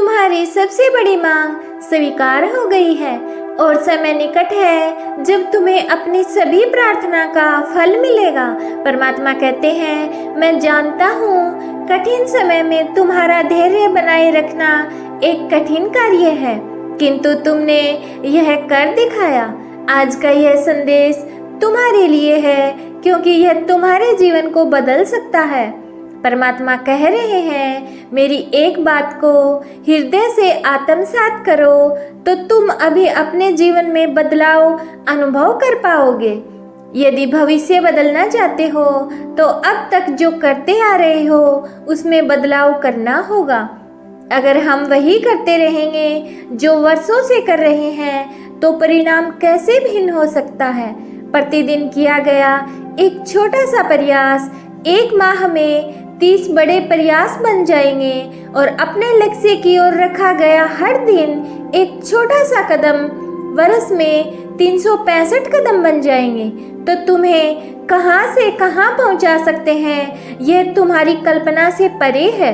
तुम्हारी सबसे बड़ी मांग स्वीकार हो गई है और समय निकट है जब तुम्हें अपनी सभी प्रार्थना का फल मिलेगा। परमात्मा कहते हैं, मैं जानता हूँ कठिन समय में तुम्हारा धैर्य बनाए रखना एक कठिन कार्य है, किंतु तुमने यह कर दिखाया। आज का यह संदेश तुम्हारे लिए है, क्योंकि यह तुम्हारे जीवन को बदल सकता है। परमात्मा कह रहे हैं, मेरी एक बात को हृदय से आत्मसात करो तो तुम अभी अपने जीवन में बदलाव अनुभव कर पाओगे। यदि भविष्य बदलना चाहते हो तो अब तक जो करते आ रहे हो उसमें बदलाव करना होगा। अगर हम वही करते रहेंगे जो वर्षों से कर रहे हैं तो परिणाम कैसे भिन्न हो सकता है। प्रतिदिन किया गया एक छोटा सा प्रयास एक माह में 30 बड़े प्रयास बन जाएंगे और अपने लक्ष्य की ओर रखा गया हर दिन एक छोटा सा कदम वर्ष में 365 कदम बन जाएंगे। तो तुम्हें कहां से कहां पहुंचा सकते हैं, यह तुम्हारी कल्पना से परे है।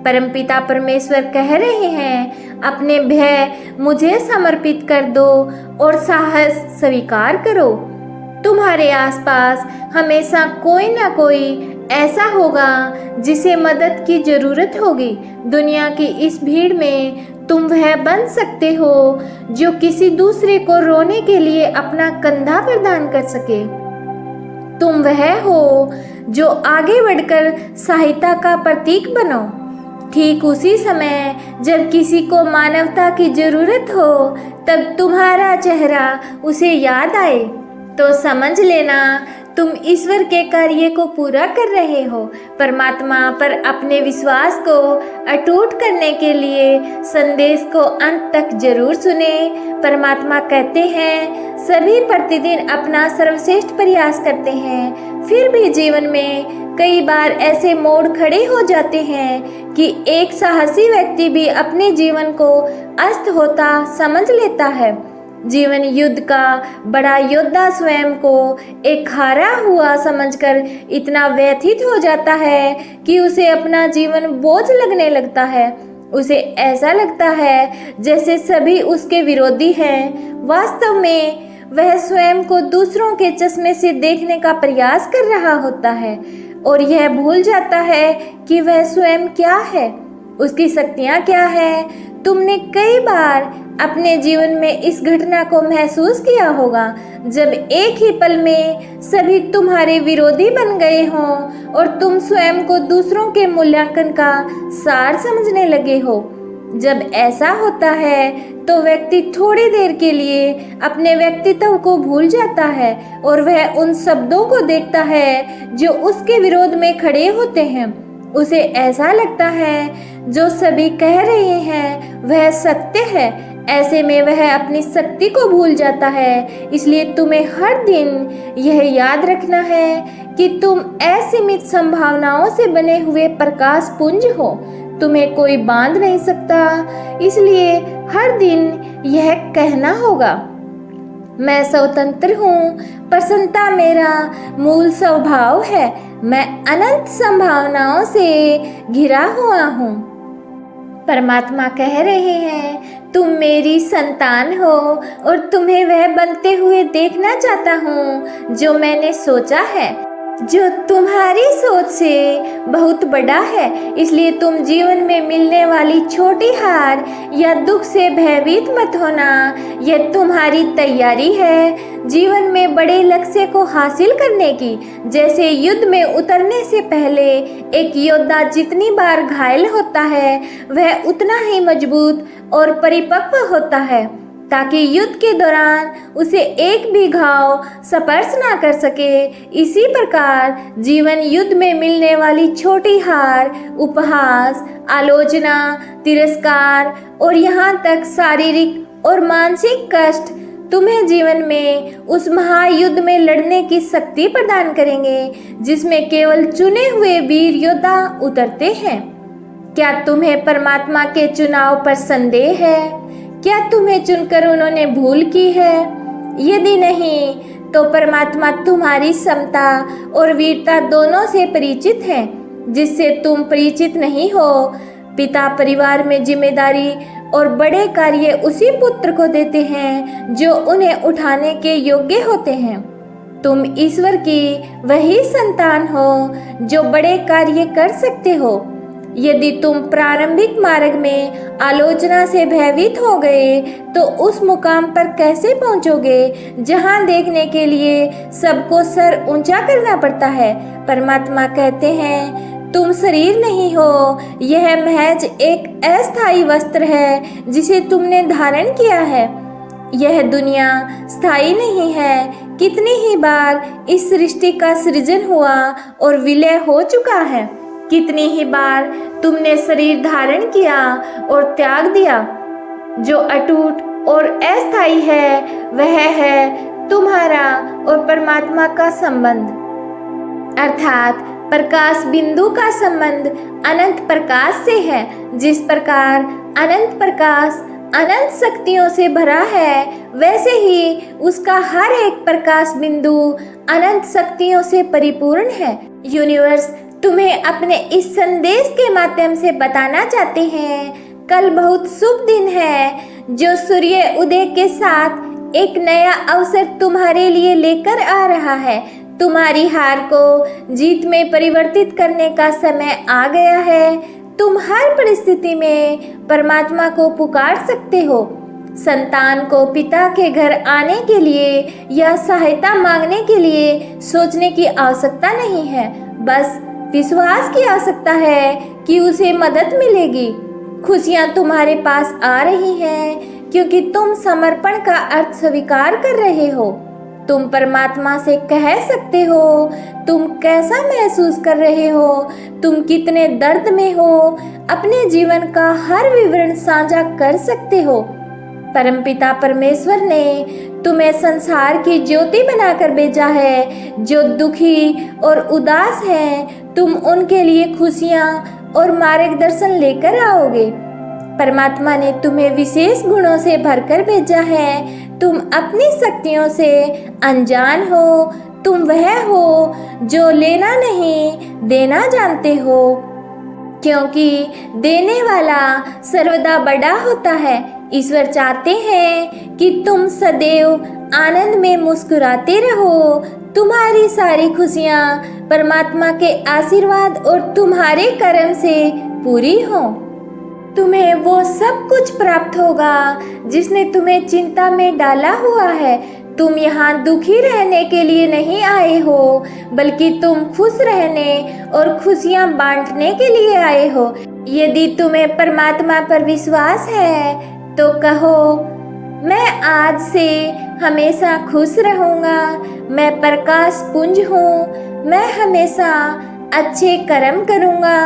परमपिता परमेश्वर कह रहे हैं, अपने भय मुझे समर्पित कर दो और साहस स्वीकार करो। तुम्हारे आसपास हमेशा कोई ना कोई ऐसा होगा जिसे मदद की जरूरत होगी। दुनिया की इस भीड़ में तुम वह बन सकते हो जो किसी दूसरे को रोने के लिए अपना कंधा प्रदान कर सके। तुम वह हो जो आगे बढ़कर सहायता का प्रतीक बनो। ठीक उसी समय जब किसी को मानवता की जरूरत हो तब तुम्हारा चेहरा उसे याद आए तो समझ लेना तुम ईश्वर के कार्य को पूरा कर रहे हो। परमात्मा पर अपने विश्वास को अटूट करने के लिए संदेश को अंत तक जरूर सुने। परमात्मा कहते हैं, सभी प्रतिदिन अपना सर्वश्रेष्ठ प्रयास करते हैं, फिर भी जीवन में कई बार ऐसे मोड़ खड़े हो जाते हैं कि एक साहसी व्यक्ति भी अपने जीवन को अस्त होता समझ लेता है। जीवन युद्ध का बड़ा योद्धा स्वयं को एक हारा हुआ समझकर इतना व्यथित हो जाता है कि उसे अपना जीवन बोझ लगने लगता है। उसे ऐसा लगता है जैसे सभी उसके विरोधी हैं। वास्तव में वह स्वयं को दूसरों के चश्मे से देखने का प्रयास कर रहा होता है और यह भूल जाता है कि वह स्वयं क्या है, उसकी शक्तियाँ क्या है। तुमने कई बार अपने जीवन में इस घटना को महसूस किया होगा, जब एक ही पल में सभी तुम्हारे विरोधी बन गए हों और तुम स्वयं को दूसरों के मूल्यांकन का सार समझने लगे हो। जब ऐसा होता है तो व्यक्ति थोड़ी देर के लिए अपने व्यक्तित्व को भूल जाता है और वह उन शब्दों को देखता है जो उसके विरोध में खड़े होते हैं। उसे ऐसा लगता है जो सभी कह रहे हैं वह सत्य है। ऐसे में वह अपनी शक्ति को भूल जाता है। इसलिए तुम्हें हर दिन यह याद रखना है कि तुम असीमित संभावनाओं से बने हुए प्रकाश पुंज हो। तुम्हें कोई बांध नहीं सकता। इसलिए हर दिन यह कहना होगा, मैं स्वतंत्र हूँ, प्रसन्नता मेरा मूल स्वभाव है, मैं अनंत संभावनाओं से घिरा हुआ हूँ। परमात्मा कह रहे हैं, तुम मेरी संतान हो और तुम्हें वह बनते हुए देखना चाहता हूँ जो मैंने सोचा है, जो तुम्हारी सोच से बहुत बड़ा है। इसलिए तुम जीवन में मिलने वाली छोटी हार या दुख से भयभीत मत होना, यह तुम्हारी तैयारी है जीवन में बड़े लक्ष्य को हासिल करने की। जैसे युद्ध में उतरने से पहले एक योद्धा जितनी बार घायल होता है वह उतना ही मजबूत और परिपक्व होता है, ताकि युद्ध के दौरान उसे एक भी घाव स्पर्श ना कर सके। इसी प्रकार जीवन युद्ध में मिलने वाली छोटी हार, उपहास, आलोचना, तिरस्कार और यहाँ तक शारीरिक और मानसिक कष्ट तुम्हें जीवन में उस महायुद्ध में लड़ने की शक्ति प्रदान करेंगे जिसमें केवल चुने हुए वीर योद्धा उतरते हैं। क्या तुम्हें परमात्मा के चुनाव पर संदेह है? क्या तुम्हें चुनकर उन्होंने भूल की है? यदि नहीं तो परमात्मा तुम्हारी क्षमता और वीरता दोनों से परिचित है, जिससे तुम परिचित नहीं हो। पिता परिवार में जिम्मेदारी और बड़े कार्य उसी पुत्र को देते हैं जो उन्हें उठाने के योग्य होते हैं। तुम ईश्वर की वही संतान हो जो बड़े कार्य कर सकते हो। यदि तुम प्रारंभिक मार्ग में आलोचना से भयभीत हो गए तो उस मुकाम पर कैसे पहुंचोगे जहां देखने के लिए सबको सर ऊंचा करना पड़ता है। परमात्मा कहते हैं तुम शरीर नहीं हो, यह महज एक अस्थायी वस्त्र है जिसे तुमने धारण किया है। यह दुनिया स्थायी नहीं है। कितनी ही बार इस सृष्टि का सृजन हुआ और विलय हो चुका है। कितनी ही बार तुमने शरीर धारण किया और त्याग दिया। जो अटूट और अस्थायी है वह है तुम्हारा और परमात्मा का संबंध, अर्थात प्रकाश बिंदु का संबंध अनंत प्रकाश से है। जिस प्रकार अनंत प्रकाश अनंत शक्तियों से भरा है, वैसे ही उसका हर एक प्रकाश बिंदु अनंत शक्तियों से परिपूर्ण है। यूनिवर्स तुम्हें अपने इस संदेश के माध्यम से बताना चाहते हैं, कल बहुत शुभ दिन है जो सूर्य उदय के साथ एक नया अवसर तुम्हारे लिए लेकर आ रहा है। तुम्हारी हार को जीत में परिवर्तित करने का समय आ गया है। तुम हर परिस्थिति में परमात्मा को पुकार सकते हो। संतान को पिता के घर आने के लिए या सहायता मांगने के लिए सोचने की आवश्यकता नहीं है, बस विश्वास की आवश्यकता है कि उसे मदद मिलेगी। खुशियाँ तुम्हारे पास आ रही हैं क्योंकि तुम समर्पण का अर्थ स्वीकार कर रहे हो। तुम परमात्मा से कह सकते हो तुम कैसा महसूस कर रहे हो, तुम कितने दर्द में हो। अपने जीवन का हर विवरण साझा कर सकते हो। परमपिता परमेश्वर ने तुम्हें संसार की ज्योति बनाकर भेजा है। जो दुखी और उदास हैं, तुम उनके लिए खुशियाँ और मार्गदर्शन लेकर आओगे। परमात्मा ने तुम्हें विशेष गुणों से भरकर भेजा है। तुम अपनी शक्तियों से अनजान हो। तुम वह हो जो लेना नहीं देना जानते हो, क्योंकि देने वाला सर्वदा बड़ा होता है। ईश्वर चाहते हैं कि तुम सदैव आनंद में मुस्कुराते रहो। तुम्हारी सारी खुशियाँ परमात्मा के आशीर्वाद और तुम्हारे कर्म से पूरी हों। तुम्हें वो सब कुछ प्राप्त होगा जिसने तुम्हें चिंता में डाला हुआ है। तुम यहाँ दुखी रहने के लिए नहीं आए हो, बल्कि तुम खुश रहने और खुशियाँ बांटने के लिए आए हो। यदि तुम्हें परमात्मा पर विश्वास है तो कहो, मैं आज से हमेशा खुश रहूँगा। मैं प्रकाश पुंज हूँ। मैं हमेशा अच्छे कर्म करूँगा।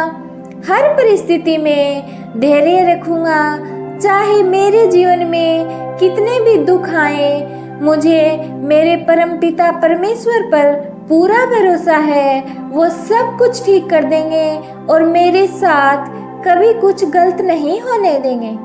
हर परिस्थिति में धैर्य रखूँगा। चाहे मेरे जीवन में कितने भी दुख आए, मुझे मेरे परमपिता परमेश्वर पर पूरा भरोसा है। वो सब कुछ ठीक कर देंगे और मेरे साथ कभी कुछ गलत नहीं होने देंगे।